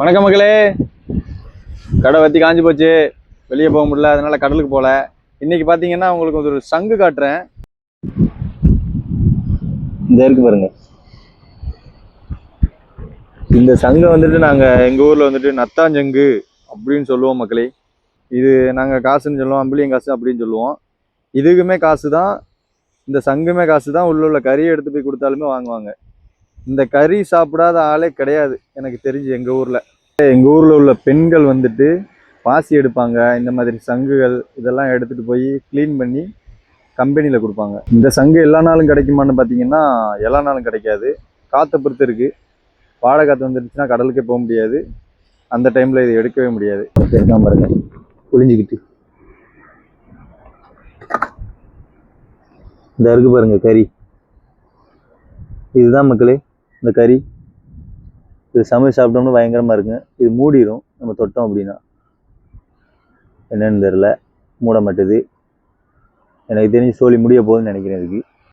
வணக்கம் மக்களே. கடை வத்தி காஞ்சி போச்சு, வெளியே போக முடியல, அதனால கடலுக்கு போகல. இன்னைக்கு பார்த்தீங்கன்னா உங்களுக்கு ஒரு சங்கு காட்டுறேன். இந்த இருக்கு பாருங்க. இந்த சங்கை வந்துட்டு நாங்கள் எங்கள் ஊரில் வந்துட்டு நத்தாஞ்சங்கு அப்படின்னு சொல்லுவோம் மக்களே. இது நாங்கள் காசுன்னு சொல்லுவோம், அம்பிளியம் காசு அப்படின்னு சொல்லுவோம். இதுக்குமே காசு தான், இந்த சங்குமே காசு தான். உள்ள கறியை எடுத்து போய் கொடுத்தாலுமே வாங்குவாங்க. இந்த கறி சாப்பிடாத ஆளே கிடையாது எனக்கு தெரிஞ்சு எங்கள் ஊரில் உள்ள பெண்கள் வந்துட்டு பாசி எடுப்பாங்க. இந்த மாதிரி சங்குகள் இதெல்லாம் எடுத்துகிட்டு போய் க்ளீன் பண்ணி கம்பெனியில் கொடுப்பாங்க. இந்த சங்கு எல்லா நாளும் கிடைக்குமான்னு பார்த்தீங்கன்னா எல்லா நாளும் கிடைக்காது. காற்றை பொறுத்து இருக்குது. வாடகை காற்று வந்துடுச்சுன்னா கடலுக்கே போக முடியாது. அந்த டைமில் இதை எடுக்கவே முடியாது. இருக்காம பாருங்க, புளிஞ்சிக்கிட்டு இந்த இருக்கு பாருங்க கறி. இதுதான் மக்களே இந்த கறி. இது சமைச்சு சாப்பிட்டோம்னா பயங்கரமாக இருக்குங்க. இது மூடிடும் நம்ம தொட்டோம் அப்படின்னா. என்னன்னு தெரில, மூட மாட்டுது. எனக்கு தெரிஞ்சு சோழி முடிய போகுதுன்னு நினைக்கிறேன். இதுக்கு